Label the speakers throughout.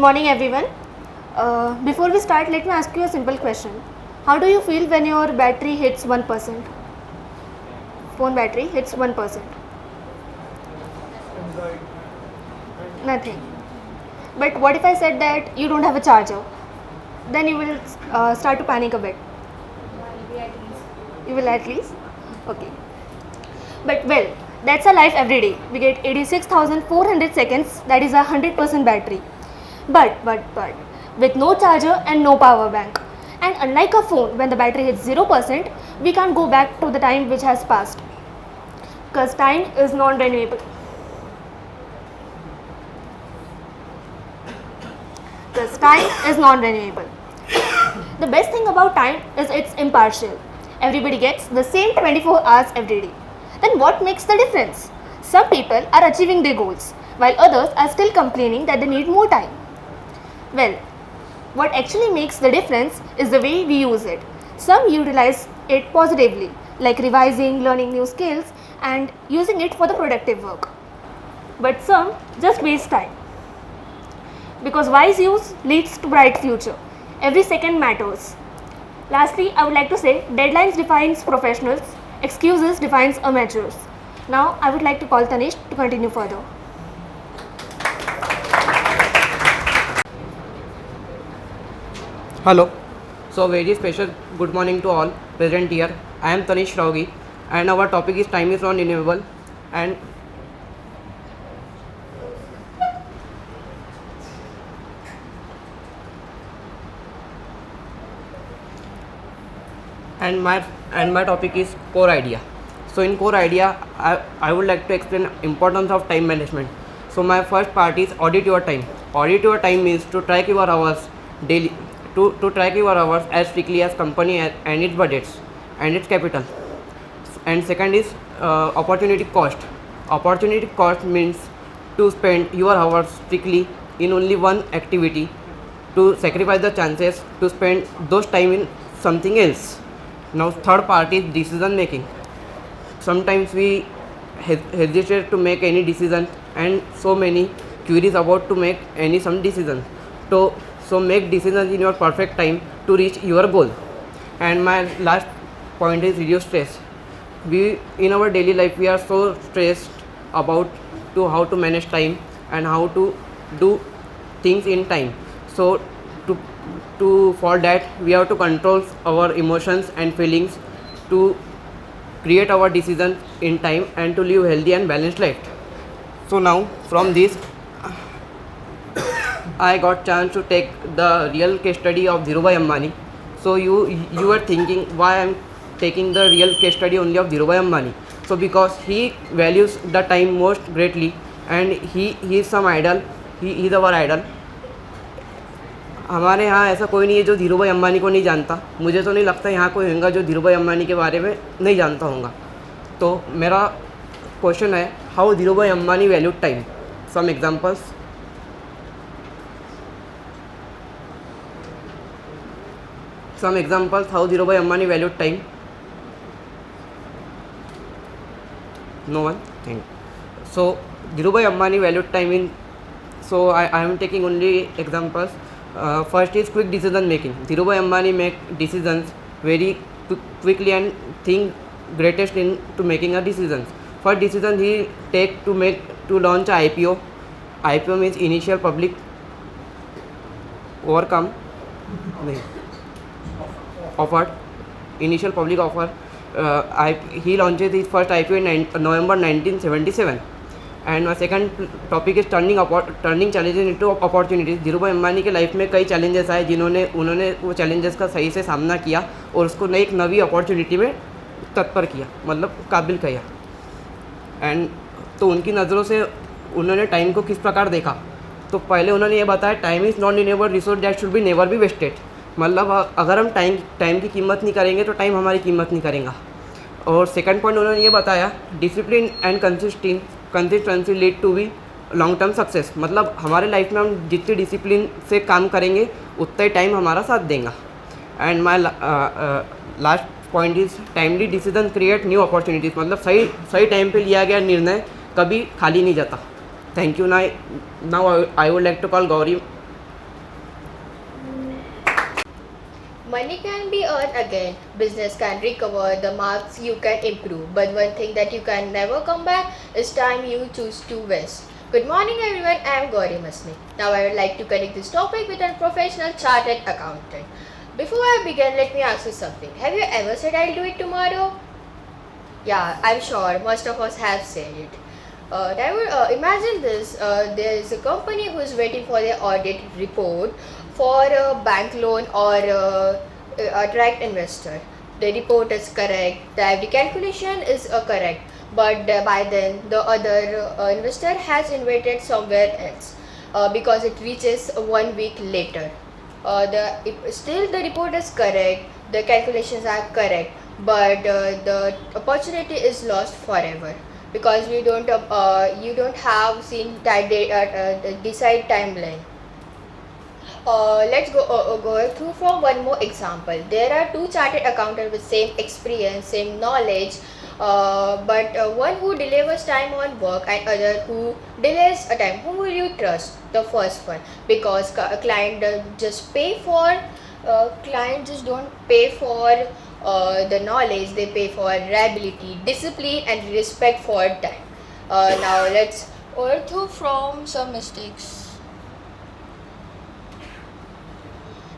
Speaker 1: Morning everyone. Before we start, let me ask you a simple question. How do you feel when your battery hits 1%? Phone battery hits 1%. Nothing. But what if I said that you don't have a charger? Then you will start to panic a bit. You will at least? Okay. But well, that's our life every day. We get 86,400 seconds, that is a 100% battery. But, with no charger and no power bank. And unlike a phone, when the battery hits 0%, we can't go back to the time which has passed. Because time is non-renewable. The best thing about time is it's impartial. Everybody gets the same 24 hours every day. Then what makes the difference? Some people are achieving their goals, while others are still complaining that they need more time. Well, what actually makes the difference is the way we use it. Some utilize it positively, like revising, learning new skills, and using it for the productive work. But some just waste time. Because wise use leads to bright future. Every second matters. Lastly, I would like to say deadlines defines professionals, excuses defines amateurs. Now, I would like to call Tanish to continue further.
Speaker 2: Hello. So very special good morning to all present here. I am Tanish Raugi and our topic is time is non-renewable and my topic is core idea. So in core idea I would like to explain importance of time management. So my first part is audit your time. Audit your time means to track your hours daily. To track your hours as strictly as company and its budgets and its capital. And second is opportunity cost. Opportunity cost means to spend your hours strictly in only one activity, to sacrifice the chances to spend those time in something else. Now third part is decision making. Sometimes we hesitate to make any decision and so many queries about to make some decision. So make decisions in your perfect time to reach your goal. And my last point is reduce stress. We in our daily life we are so stressed about to how to manage time and how to do things in time. So for that we have to control our emotions and feelings to create our decisions in time and to live healthy and balanced life. So now from this I got chance to take the real case study of Dhirubhai Ambani. So you are thinking why I am taking the real case study only of Dhirubhai Ambani. So because he values the time most greatly and he is some idol. He is our idol. हमारे यहाँ ऐसा कोई नहीं है जो धीरूभाई अंबानी को नहीं जानता. मुझे तो नहीं लगता यहाँ कोई होगा जो धीरूभाई अंबानी के बारे में नहीं जानता होगा. तो मेरा क्वेश्चन है how Dhirubhai Ambani valued time. Some examples. Some examples how Dhirubhai Ambani valued time. No one? Thank you. So Dhirubhai Ambani valued time in. So I am taking only examples. First is quick decision making. Dhirubhai Ambani make decisions very quickly and think greatest in to making a decisions. First decision he take to launch a IPO. IPO means initial public overcome. Offered initial public offer. He launched his first IPO in November 1977. And my second topic is turning challenges into opportunities. Dhirubhai Ambani के life में कई challenges आए उन्होंने वो challenges का सही से सामना किया और उसको एक नवी अपॉर्चुनिटी में तत्पर किया, मतलब काबिल किया. एंड तो उनकी नज़रों से उन्होंने टाइम को किस प्रकार देखा. तो पहले उन्होंने ये बताया time is non renewable resource that should be never be wasted. मतलब अगर हम टाइम की कीमत नहीं करेंगे तो टाइम हमारी कीमत नहीं करेगा. और सेकंड पॉइंट उन्होंने ये बताया discipline and consistency lead to be long term success. मतलब हमारे लाइफ में हम जितनी डिसिप्लिन से काम करेंगे उतना ही टाइम हमारा साथ देगा. And my last point is timely decision create new opportunities. मतलब सही टाइम पे लिया गया निर्णय कभी खाली नहीं जाता. Thank you. Now I would like to call Gauri
Speaker 3: Money can be earned again, business can recover, the marks you can improve, but one thing that you can never come back is time you choose to waste. Good morning everyone, I am Gauri Masni. Now I would like to connect this topic with a professional chartered accountant. Before I begin, let me ask you something. Have you ever said I'll do it tomorrow? Yeah, I'm sure most of us have said it. Imagine this, there is a company who is waiting for their audit report for a bank loan or a direct investor. The report is correct, the calculation is correct, but by then the other investor has invested somewhere else because it reaches 1 week later. Still the report is correct, the calculations are correct, but the opportunity is lost forever because you don't have seen that decide timeline. Let's go through from one more example. There are two chartered accountants with same experience, same knowledge, but one who delivers time on work and other who delays a time. Who will you trust? The first one, because a client just pay for client just don't pay for the knowledge, they pay for reliability, discipline and respect for time. Now let's go through from some mistakes.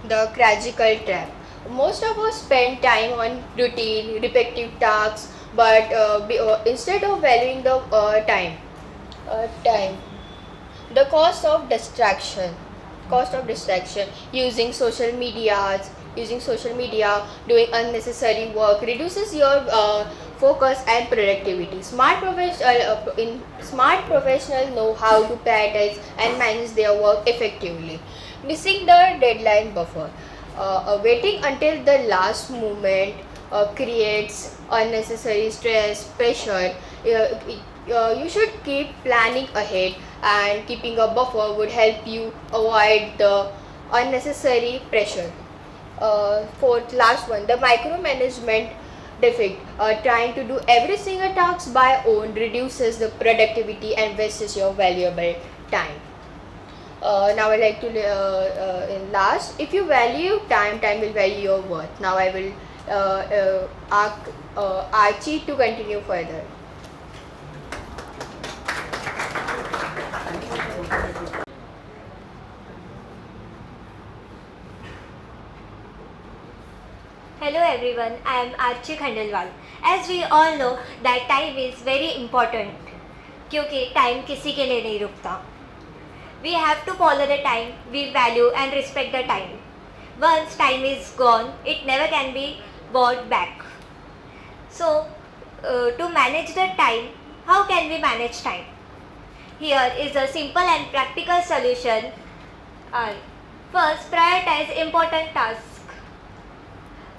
Speaker 3: The critical trap. Most of us spend time on routine, repetitive tasks, but instead of valuing the time, the cost of distraction, using social media, doing unnecessary work reduces your focus and productivity. Smart professionals know how to prioritize and manage their work effectively. Missing the deadline buffer. Waiting until the last moment creates unnecessary stress, pressure. You should keep planning ahead, and keeping a buffer would help you avoid the unnecessary pressure. Fourth, last one, the micromanagement defect. Trying to do every single task by own reduces the productivity and wastes your valuable time. Now I like to in last, if you value time, time will value your worth. Now I will ask Archie to continue further.
Speaker 4: Hello everyone, I am Archie Khandelwal. As we all know that time is very important क्योंकि time किसी के लिए नहीं रुकता. We have to follow the time, we value and respect the time. Once time is gone, it never can be bought back. So, to manage the time, how can we manage time? Here is a simple and practical solution. First, prioritize important tasks.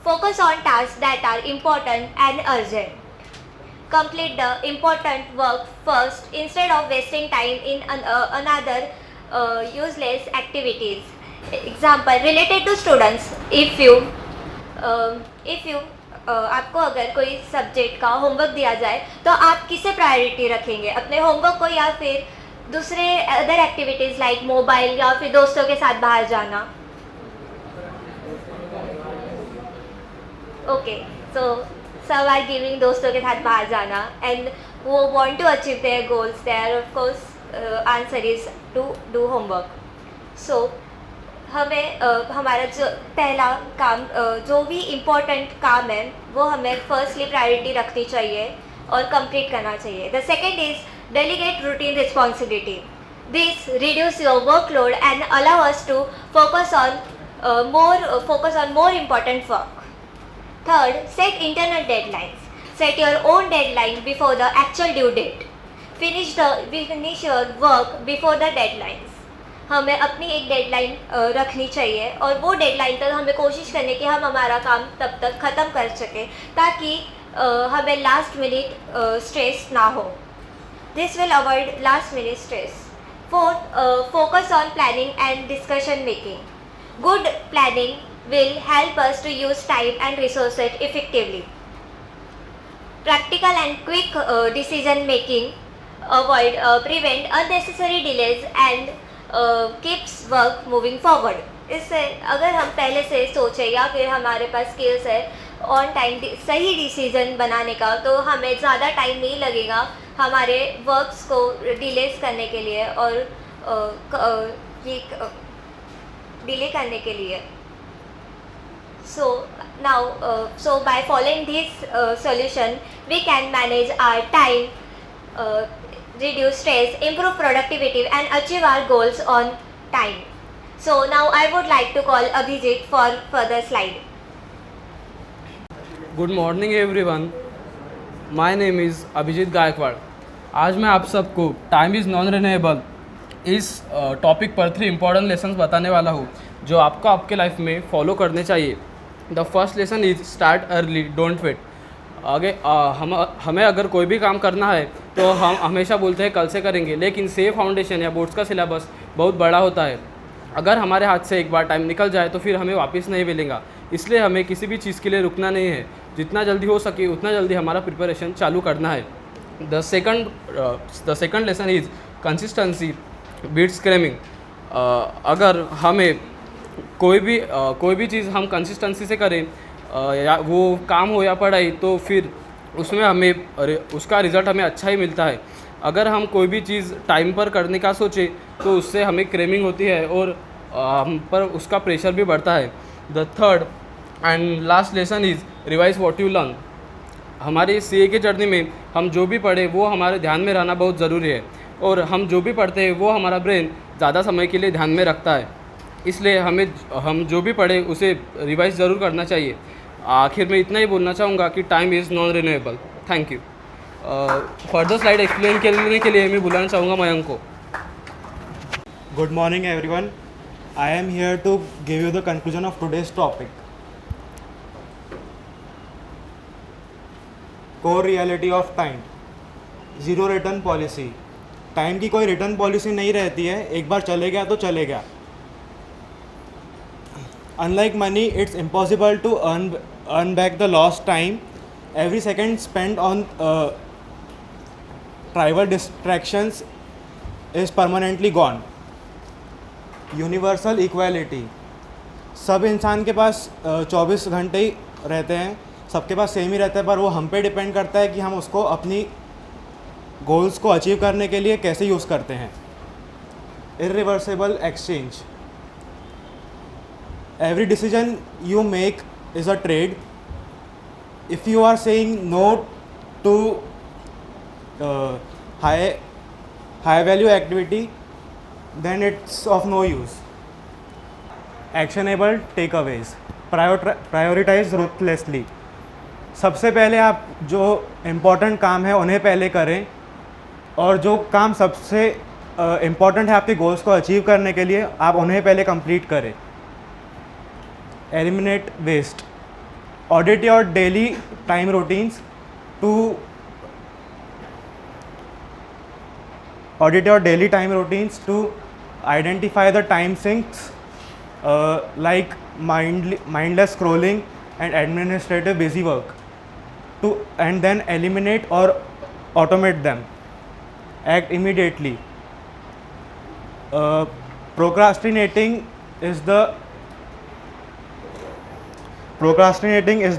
Speaker 4: Focus on tasks that are important and urgent. Complete the important work first instead of wasting time in another useless activities. Example related to students. If you आपको अगर कोई subject का homework दिया जाए तो आप किसे priority रखेंगे, अपने होमवर्क को या फिर दूसरे अदर एक्टिविटीज़ लाइक मोबाइल या फिर दोस्तों के साथ बाहर जाना. ओके, सो सब आर गिविंग दोस्तों के साथ बाहर जाना एंड वो want to achieve their goals. There of course answer is to do homework. So हमें हमारा जो पहला काम जो भी इम्पोर्टेंट काम है वो हमें फर्स्टली प्रायोरिटी रखनी चाहिए और कंप्लीट करना चाहिए. The second is delegate routine responsibility. This reduce your workload and allow us to focus on more important work. Third, set internal deadlines. Set your own deadline before the actual due date. Finish your work before the deadlines. हमें अपनी एक deadline रखनी चाहिए और वो deadline तक हमें कोशिश करने की हम हमारा काम तब तक ख़त्म कर सकें ताकि हमें लास्ट मिनट स्ट्रेस ना हो. This will avoid last minute stress. Fourth, focus on planning and discussion making. Good planning will help us to use time and resources effectively. Practical and quick decision making prevent unnecessary delays and keeps work moving forward. इससे अगर हम पहले से सोचें या फिर हमारे पास skills है ऑन टाइम सही डिसीजन बनाने का, तो हमें ज़्यादा टाइम नहीं लगेगा हमारे वर्क्स को डिलेस करने के लिए और ये डिले करने के लिए. So by following this solution, we can manage our time, reduce stress, improve productivity and achieve our goals on time. So now I would like to call Abhijit for further slide.
Speaker 5: Good morning everyone, my name is Abhijit Gaikwad. आज मैं आप सबको time is non renewable इस topic पर 3 important lessons बताने वाला हूँ जो आपको आपके लाइफ में फॉलो करने चाहिए. The first lesson is start early, don't wait. आगे हमें अगर कोई भी काम करना है तो हम हमेशा बोलते हैं कल से करेंगे, लेकिन सेफ फाउंडेशन या बोर्ड्स का सिलेबस बहुत बड़ा होता है. अगर हमारे हाथ से एक बार टाइम निकल जाए तो फिर हमें वापस नहीं मिलेगा. इसलिए हमें किसी भी चीज़ के लिए रुकना नहीं है. जितना जल्दी हो सके उतना जल्दी हमारा प्रिपरेशन चालू करना है. The second lesson is consistency beats cramming. अगर हमें कोई भी चीज़ हम कंसिस्टेंसी से करें, या वो काम हो या पढ़ाई, तो फिर उसमें हमें उसका रिज़ल्ट हमें अच्छा ही मिलता है. अगर हम कोई भी चीज़ टाइम पर करने का सोचें तो उससे हमें क्रेमिंग होती है और हम पर उसका प्रेशर भी बढ़ता है. The third and last lesson is revise what you learn. हमारे CA के जर्नी में हम जो भी पढ़े वो हमारे ध्यान में रहना बहुत ज़रूरी है, और हम जो भी पढ़ते हैं वो हमारा ब्रेन ज़्यादा समय के लिए ध्यान में रखता है. इसलिए हम जो भी पढ़े उसे रिवाइज ज़रूर करना चाहिए. आखिर में इतना ही बोलना चाहूँगा कि time is non renewable. Thank you. Further slide explain करने के लिए मैं बुलाना चाहूँगा मयंक को.
Speaker 6: Good morning everyone. I am here to give you the conclusion of today's topic. Core reality of time. Zero return policy. Time की कोई return policy नहीं रहती है. एक बार चले गया तो चले गया. Unlike money, it's impossible to earn back the lost time. Every second spent on trivial distractions is permanently gone. Universal equality. सब इंसान के पास 24 घंटे ही रहते हैं, सबके पास सेम ही रहता है, पर वो हम पे डिपेंड करता है कि हम उसको अपनी गोल्स को अचीव करने के लिए कैसे यूज़ करते हैं. Irreversible exchange. Every decision you make is a trade. If you are saying no to high value activity, then it's of no use. Actionable takeaways. Prioritize ruthlessly. सबसे पहले आप जो इम्पोर्टेंट काम है उन्हें पहले करें, और जो काम सबसे इम्पोर्टेंट है आपके गोल्स को अचीव करने के लिए, आप उन्हें पहले कंप्लीट करें. Eliminate waste. Audit your daily time routines to identify the time sinks, like mindless scrolling and administrative busy work, and then eliminate or automate them. Act immediately. Procrastinating is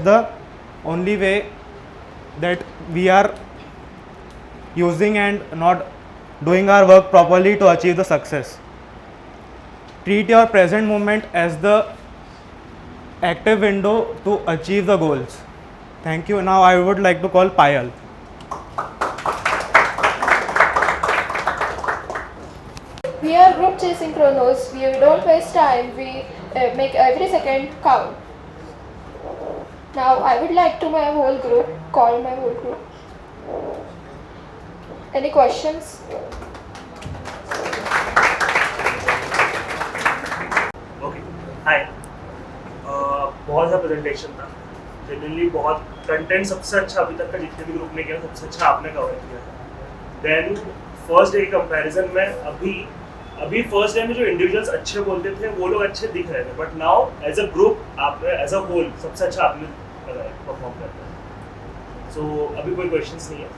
Speaker 6: the only way that we are using and not doing our work properly to achieve the success. Treat your present moment as the active window to achieve the goals. Thank you. Now I would like to call Payal.
Speaker 7: We are group chasing chronos. We don't waste time. We make every second count. Now I would like to call my whole group. Any questions?
Speaker 8: हाय. बहुत अच्छा presentation था. Generally बहुत content सबसे अच्छा अभी तक का जितने भी ग्रुप ने किया सबसे अच्छा आपने कवर किया. देन फर्स्ट डे कंपैरिजन में अभी फर्स्ट डे में जो इंडिविजुअल्स अच्छे बोलते थे वो लोग अच्छे दिख रहे थे, but now as a group आपने एज अ होल सबसे अच्छा आपने परफॉर्म करते हैं. सो अभी कोई क्वेश्चंस नहीं है.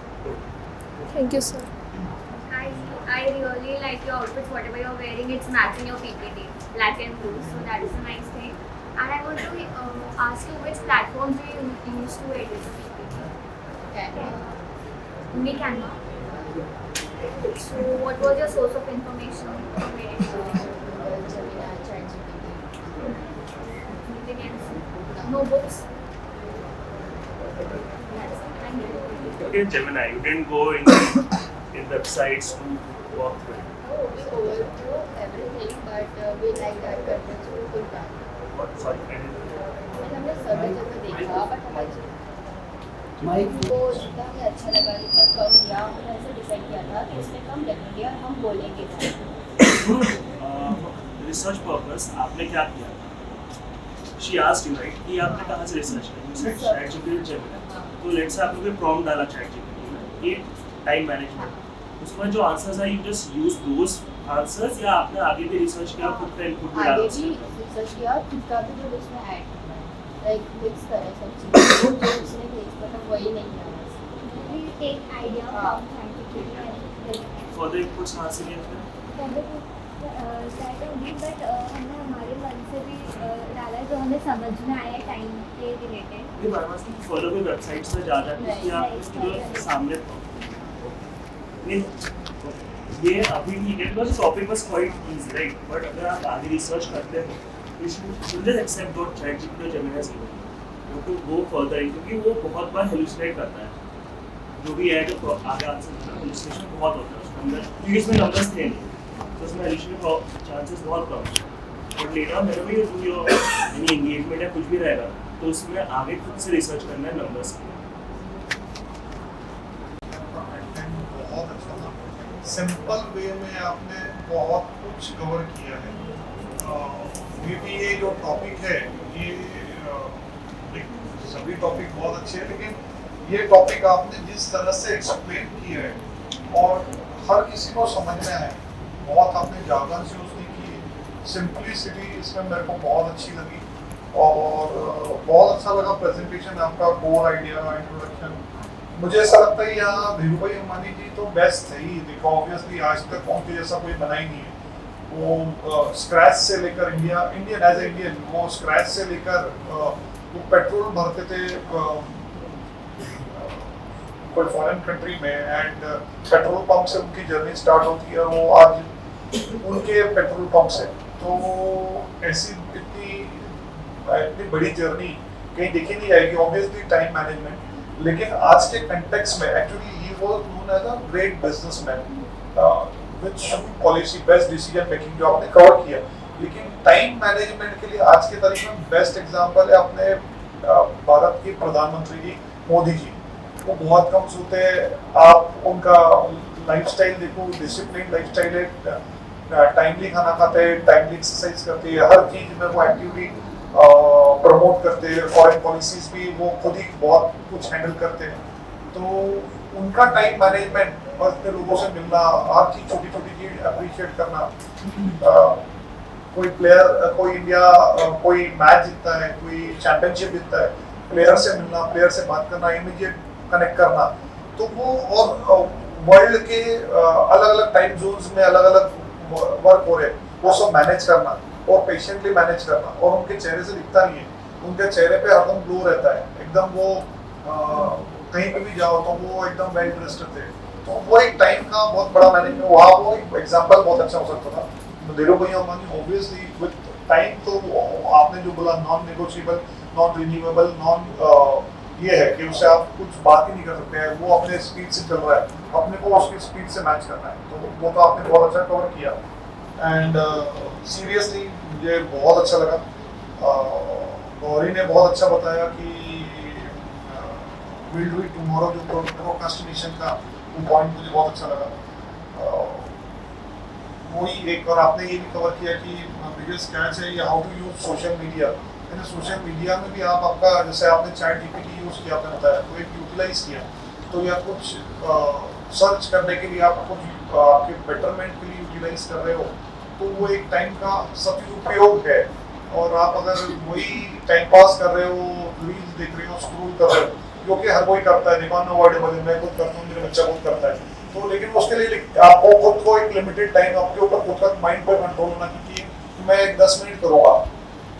Speaker 7: Thank you, sir.
Speaker 4: I
Speaker 9: I really like your outfits, whatever you're wearing, it's matching your PPT, black and blue, so that is a nice thing. And I want to ask you which platforms do you use to edit the PPT? Only Canva. So what was your source of information for editing?
Speaker 3: Gemini, ChatGPT.
Speaker 9: Anything else? No books? That's it. Thank you.
Speaker 8: Okay, Gemini, you didn't go in websites to walk through it.
Speaker 3: Oh, we overthrow everything, but we like that content to good back.
Speaker 8: What? Sorry, I didn't.
Speaker 3: हमने सभी जगह देखा, but हमारे को जितना हमें अच्छा लगा जितना कम लिया हमने ऐसे डिसाइड किया था कि इसमें कम रखेंगे और हम बोलेंगे
Speaker 8: रिसर्च पर्पस आपने क्या किया? शी आस्क्ड यू राइट कि आपने कहाँ से रिसर्च किया? ChatGPT Gemini. तो लेट्स से आपने कोई प्रॉम्प्ट डाला ChatGPT में कि टाइम मैनेजमेंट, उसमें जो आंसर्स है you just use those answers या आपने आगे भी रिसर्च किया, खुद का इनपुट भी डाला?
Speaker 3: आगे भी रिसर्च किया और खुद का भी जो उसमें ऐड लाइक मिक्स करा सब चीज़ जो उसने भेज था वही नहीं किया
Speaker 9: We take idea from ChatGPT and
Speaker 8: further inputs कहाँ से लिए थे?
Speaker 9: that only, but हमने हमारे मन से भी डाला जो हमें समझ में आया टाइम के रिलेटेड.
Speaker 8: ये बार बार फॉलो भी वेबसाइट्स पे जा जाके कि आप जो सामने नहीं ये अभी ठीक है because topic was quite easy right, but अगर आप आगे रिसर्च करते हैं you should just accept what ChatGPT और Gemini has given you to go further क्योंकि वो बहुत बार हेलुसिनेट करता है जो भी है जो आगे आंसर हेलुसिनेशन बहुत होता है उसके अंदर क्योंकि इसमें नंबर्स थे नहीं तो उसमें हेलुसिनेशन चांसेस बहुत कम है. बट लेटर मेरे भी जो यानी एंगेजमेंट है कुछ भी रहेगा तो उसमें आगे खुद से रिसर्च करना है नंबर्स की.
Speaker 10: बहुत अच्छा था, सिंपल वे में आपने बहुत कुछ कवर किया है. मे बी ये जो टॉपिक है ये सभी टॉपिक बहुत अच्छे हैं लेकिन ये टॉपिक आपने जिस तरह से एक्सप्लेन किया है और हर किसी को समझ में आए, बहुत आपने जागरण से उसने की, सिंपलिसिटी इसमें मेरे को बहुत अच्छी लगी और बहुत अच्छा लगा प्रेजेंटेशन आपका, कोर आइडिया, इंट्रोडक्शन. मुझे ऐसा लगता है यहाँ धीरू भाई अंबानी जी तो बेस्ट है ही, देखो ऑब्वियसली आज तक उनके जैसा कोई बना ही नहीं है. वो स्क्रैच से लेकर इंडियन एज ए इंडियन वो स्क्रैच से लेकर वो पेट्रोल भरते थे कोई फॉरेन कंट्री में एंड पेट्रोल पंप से उनकी जर्नी स्टार्ट होती है और वो आज उनके पेट्रोल पंप से. तो ऐसी इतनी बड़ी जर्नी कहीं देखी नहीं जाएगी ऑब्वियसली टाइम मैनेजमेंट. लेकिन आज के कंटेक्स्ट में actually he was known as a great businessman which policy best decision making जो आपने कवर किया. लेकिन टाइम मैनेजमेंट के लिए आज के तारीख में बेस्ट एग्जांपल है अपने भारत के प्रधानमंत्री जी मोदी जी. वो बहुत कम सोते हैं, आप उनका लाइफस्टाइल देखो, डिसिप्लिन लाइफस्टाइल है, टाइमली खाना खाते हैं, टाइमली एक्सरसाइज करते हैं, हर चीज में वो एक्टिविटी प्रमोट करते हैं, फॉरेन पॉलिसीज भी वो खुद ही बहुत कुछ हैंडल करते हैं. तो उनका टाइम मैनेजमेंट और इतने लोगों से मिलना, हर चीज छोटी छोटी चीज अप्रिशिएट करना, कोई प्लेयर कोई इंडिया कोई मैच जीतता है, कोई चैंपियनशिप जीतता है, प्लेयर से मिलना, प्लेयर से बात करना, इमीडिएट कनेक्ट करना, तो वो और वर्ल्ड के अलग अलग टाइम जोन्स में अलग अलग वर्क हो रहे वो सब मैनेज करना और पेशेंटली मैनेज करना. और उनके चेहरे से दिखता नहीं है, उनके चेहरे पे हरदम ग्लो रहता है, एकदम वो कहीं पे भी जाओ तो वो एकदम वेल ड्रेस्ड थे. तो वो एक टाइम का बहुत बड़ा मैनेजमेंट वहाँ वो एक एग्जाम्पल बहुत अच्छा हो सकता था. धीरू भाई अंबानी ऑब्वियसली विद टाइम तो आपने जो बोला non negotiable, non renewable, non ये है कि उससे आप कुछ बात ही नहीं कर सकते हैं, वो अपने स्पीड से चल रहा है, अपने को उसकी स्पीड से मैच करना है. तो वो तो आपने बहुत अच्छा कवर किया एंड सीरियसली मुझे बहुत अच्छा लगा. गौरी ने बहुत अच्छा बताया कि विल डू इट टुमारो, जो प्रोक्रास्टिनेशन का वो पॉइंट मुझे बहुत अच्छा लगा. वही एक और आपने ये भी कवर किया कि बिगेस्ट कैच है ये how to use social media. Social media में भी आप आपका जैसे आपने ChatGPT यूज किया, आपने बताया तो एक यूटिलाइज किया, तो या कुछ सर्च करने के लिए आप कुछ आपके बेटरमेंट के लिए यूटिलाइज कर रहे हो, तो वो एक टाइम का सदुपयोग है. और आप अगर वही टाइम पास कर रहे हो, रील्स देख रहे हो, स्क्रॉल कर रहे हो, जो कि हर कोई करता है, निकालना वर्ड मैं खुद करता हूँ, मेरा बच्चा खुद करता है, तो लेकिन उसके लिए आपको खुद को एक लिमिटेड टाइम आपके ऊपर खुद का माइंड पर कंट्रोल होना कि मैं 10 मिनट करूँगा,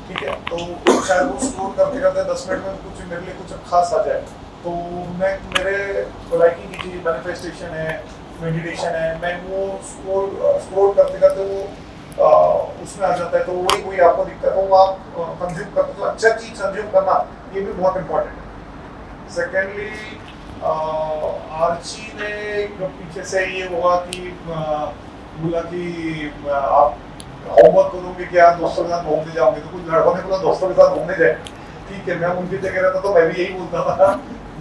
Speaker 10: ठीक है, तो शायद वो स्क्रोल करते करते 10 मिनट में कुछ मेरे लिए कुछ खास आ जाए, तो मैं मेरे लाइकिंग की चीज़ मैनिफेस्टेशन है, मेडिटेशन है, मैं वो स्क्रोल करते करते वो उसमें आ जाता है, तो वही कोई आपको दिक्कत है वो आप कंज्यूम करते, तो अच्छा चीज़ कंज्यूम करना ये भी बहुत इम्पोर्टेंट है। सेकेंडली आर्ची ने पीछे से ये हुआ कि बोला कि आप होमवर्क करोगे क्या, दोस्तों के साथ घूमने जाओगे, तो कुछ लड़कों ने बोला दोस्तों के साथ घूमने जाए, ठीक है, मैं उनकी जगह रहता तो मैं भी यही बोलता था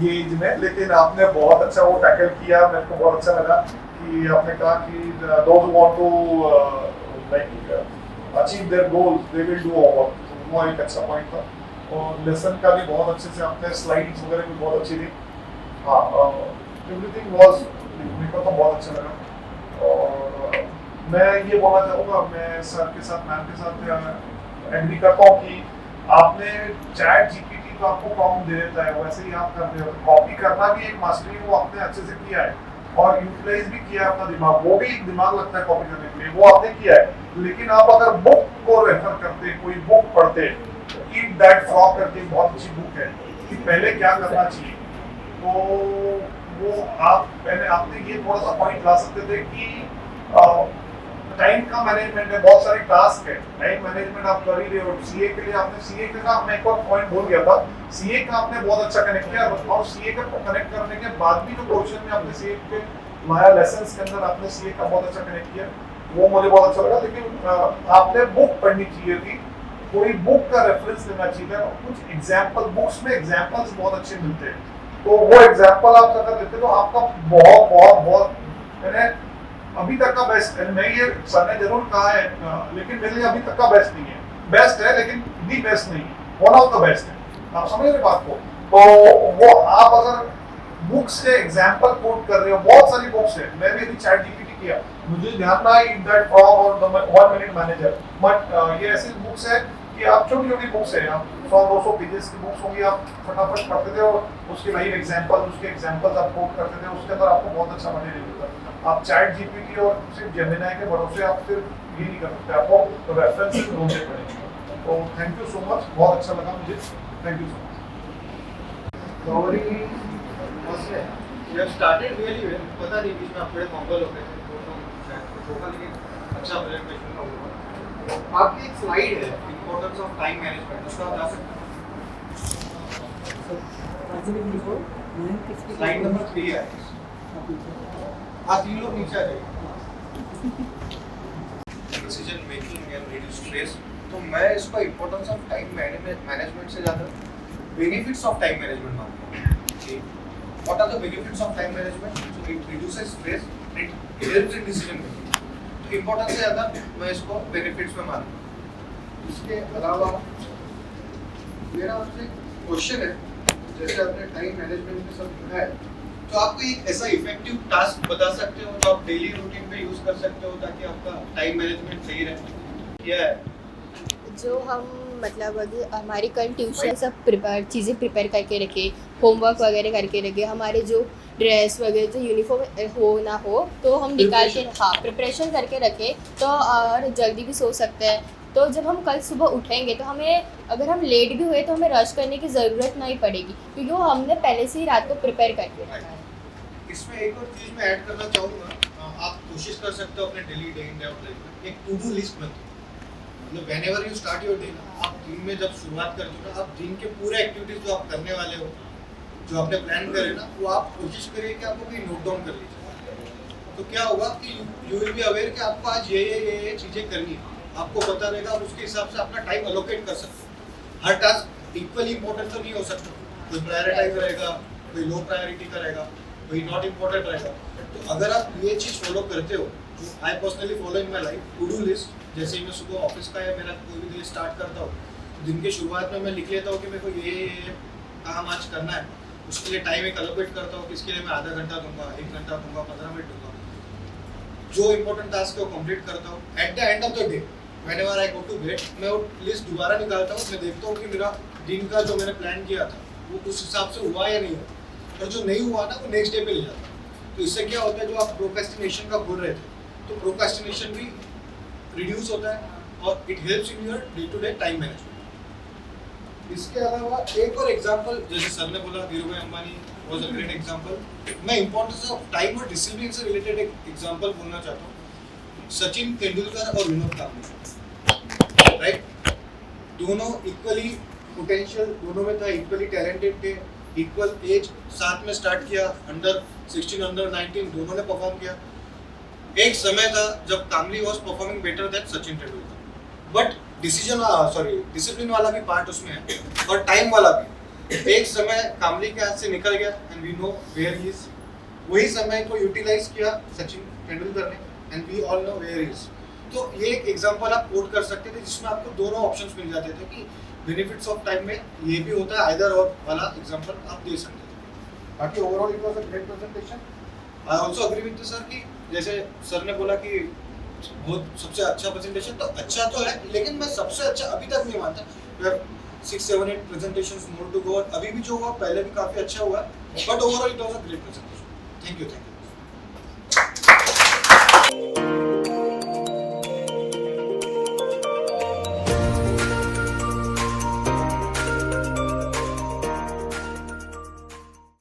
Speaker 10: ये एज में, लेकिन आपने बहुत अच्छा वो टैकल किया, मेरे को बहुत अच्छा लगा कि आपने कहा कि those want to like achieve their goals they will do homework, तो वो एक अच्छा पॉइंट था। और लेसन का भी बहुत अच्छे से आपने स्लाइड्स वगैरह भी बहुत अच्छी थी, हाँ, एवरीथिंग वाज मेरे को तो बहुत अच्छा लगा। और मैं ये बोलना चाहूँगा, मैं सर के साथ मैम के साथ एग्री करता हूँ कि आपने चैट जीपीटी तो आपको प्रॉम्प्ट दे देता है, वैसे ही आप कर रहे हो, कॉपी करना भी एक मास्टरी वो आपने अच्छे से किया है और यूटिलाइज भी किया है अपना दिमाग, वो भी एक दिमाग लगता है कॉपी करने के लिए, वो आपने किया है। लेकिन आप अगर बुक को रेफर करते, कोई बुक पढ़ते, ईट दैट फ्रॉग करके बहुत अच्छी बुक है कि पहले क्या करना चाहिए, तो वो आप पहले आपने ये थोड़ा सा पॉइंट ला सकते थे कि टाइम का मैनेजमेंट है, बहुत सारे टास्क है, टाइम मैनेजमेंट आप कर ही रहे हो। सीए के लिए आपने सीए का मैं एक और पॉइंट भूल गया था, सीए का आपने बहुत अच्छा कनेक्ट किया और सीए का कनेक्ट करने के बाद भी जो क्वेश्चन में आपने सीए के माया लेसन्स के अंदर आपने सीए का बहुत अच्छा कनेक्ट किया, वो मुझे बहुत अच्छा लगा। लेकिन आपने बुक पढ़नी चाहिए थी, कोई बुक का रेफरेंस लेना चाहिए था, कुछ एग्जाम्पल, बुक्स में एग्जाम्पल्स बहुत अच्छे मिलते हैं, तो वो एग्जाम्पल आप अगर देते तो आपका बहुत बहुत बहुत मैंने अभी तक का बेस्ट है। मैं ये सर ने जरूर कहा है, लेकिन मेरे लिए अभी तक का बेस्ट नहीं है, बेस्ट है लेकिन दी बेस्ट नहीं, वन ऑफ द बेस्ट है, आप समझ रहे बात को। तो वो आप अगर बुक्स के एग्जाम्पल कोट कर रहे हो, बहुत सारी बुक्स है, मैं भी अभी चैट जीपीटी किया, मुझे ध्यान ना ईट दैट फ्रॉग और द 1 मिनट मैनेजर, बट ये ऐसी बुक्स है कि आप छोटी छोटी बुक्स है, आप 100-200 पेजेस की बुक्स होंगी, आप फटाफट पढ़ते थे और उसके लाइव एग्जाम्पल, उसके एग्जाम्पल्स आप कोट करते थे, उसके अंदर आपको बहुत अच्छा मटेरियल मिलता था। आप चैट जीपीटी और सिर्फ जेमिनाई के भरोसे आप सिर्फ ये नहीं कर सकते, आपको रेफरेंसेस ढूंढने पड़ेंगे। तो थैंक यू सो मच, बहुत अच्छा लगा मुझे, thank you so much.
Speaker 11: Gauri you started really well, पता नहीं बीच में आप थोड़े फंबल हो गए थे, लेकिन अच्छा प्रेजेंटेशन हुआ। आपकी एक स्लाइड है इंपॉर्टेंस ऑफ टाइम मैनेजमेंट, उसका आप जा सकते हैं, स्लाइड नंबर 3 है, आप 3 लोग नीचे आ जाइए। Decision making and reduce stress, तो मैं इसको इंपॉर्टेंस ऑफ टाइम मैनेजमेंट से ज़्यादा बेनिफिट्स ऑफ टाइम मैनेजमेंट मानता हूँ। What are the benefits of time management? So it reduces stress, it helps in decision making, तो इंपॉर्टेंस से ज़्यादा मैं इसको बेनिफिट्स में मानता हूँ। इसके अलावा मेरा आपसे क्वेश्चन है, जैसे आपने टाइम मैनेजमेंट में सब पढ़ा है, तो आपको एक ऐसा इफेक्टिव टास्क बता सकते हो जो आप डेली रूटीन पे यूज कर सकते हो ताकि आपका टाइम मैनेजमेंट सही रहे? क्या है
Speaker 3: जो हम मतलब अगर हमारी कल ट्यूशन सब चीज़ें प्रिपेयर करके रखे, होमवर्क वगैरह करके रखे, हमारे जो ड्रेस वगैरह जो यूनिफॉर्म हो ना हो तो हम निकाल के, हाँ, प्रिपरेशन करके रखे तो और जल्दी भी सो सकते हैं। तो जब हम कल सुबह उठेंगे तो हमें, अगर हम लेट भी हुए तो हमें रश करने की ज़रूरत नहीं पड़ेगी क्योंकि वो हमने पहले से ही रात को प्रिपेयर करके रखा है।
Speaker 11: इसमें एक और चीज़ मैं ऐड करना चाहूँगा, आप कोशिश कर सकते हो अपने daily day in day out life में एक टू डू लिस्ट बनाओ। मतलब whenever you start your day, आप दिन में जब शुरुआत करते हो ना, आप दिन के पूरे एक्टिविटीज जो आप करने वाले हो, जो आपने प्लान करे ना, वो आप कोशिश करिए कि आपको कहीं नोट डाउन कर लीजिए। तो क्या होगा कि यू विल बी अवेयर कि आपको आज ये चीज़ें करनी है, आपको पता रहेगा, आप उसके हिसाब से अपना टाइम अलोकेट कर सकते हो। हर टास्क इक्वली इंपॉर्टेंट तो नहीं हो सकता, कोई प्रायोरिटाइज रहेगा, कोई लो प्रायोरिटी का रहेगा, कोई नॉट इम्पोर्टेंट रहेगा। तो अगर आप ये चीज़ फॉलो करते हो, जो I personally follow in my life, to do list, जैसे ही मैं सुबह ऑफिस का या मेरा कोई भी दिन स्टार्ट करता हूँ, दिन के शुरुआत में मैं लिख लेता हूँ कि मेरे को ये काम आज करना है, उसके लिए टाइम एक एलोकेट करता हूँ कि इसके लिए मैं आधा घंटा दूंगा, 1 घंटा दूंगा, 15 मिनट दूंगा। जो इंपॉर्टेंट टास्क है वो कंप्लीट करता हूँ। At the end of the day whenever I go to bed, मैं वो लिस्ट दोबारा निकालता हूँ, मैं देखता हूँ कि मेरा दिन का जो मैंने प्लान किया था वो उस हिसाब से हुआ या नहीं हुआ, और जो नहीं हुआ ना वो नेक्स्ट डे पे ले जाता हूँ। तो इससे क्या होता है, जो आप प्रोक्रेस्टिनेशन का बोल रहे थे, तो प्रोक्रेस्टिनेशन भी रिड्यूस होता है और it helps in your day to day time management. इसके अलावा एक और एग्जांपल, जैसे सर ने बोला Dhirubhai Ambani was a great example, मैं इंपॉर्टेंस ऑफ टाइम और डिसिप्लिन से रिलेटेड एक एग्जांपल बोलना चाहता हूँ। सचिन तेंदुलकर और विनोद कांबले, राइट, दोनों इक्वली पोटेंशियल, दोनों में था, इक्वली टैलेंटेड थे, इक्वल एज, साथ में स्टार्ट किया, अंडर 16 अंडर 19 दोनों ने परफॉर्म किया। एक समय था जब Kambli was performing better than Sachin Tendulkar, but discipline वाला भी पार्ट उसमें है और टाइम वाला भी। एक समय कामली के हाथ से निकल गया and we know where he is, वही समय को यूटिलाइज किया सचिन तेंदुलकर ने and we all know where he is. तो ये एक एग्जांपल आप कोट कर सकते थे जिसमें आपको दोनों ऑप्शंस मिल जाते थे कि बेनिफिट्स ऑफ टाइम में ये भी होता है, आइदर और वाला एग्जांपल आप दे सकते थे। बाकी overall it was a great presentation. I also agree with sir कि जैसे सर ने बोला कि बहुत सबसे अच्छा प्रेजेंटेशन, तो अच्छा तो है, लेकिन मैं सबसे अच्छा अभी तक नहीं मानता। We have 6, 7, 8 presentations more to go, अभी भी जो हुआ पहले भी काफी अच्छा हुआ, but overall it was a great presentation. Thank you.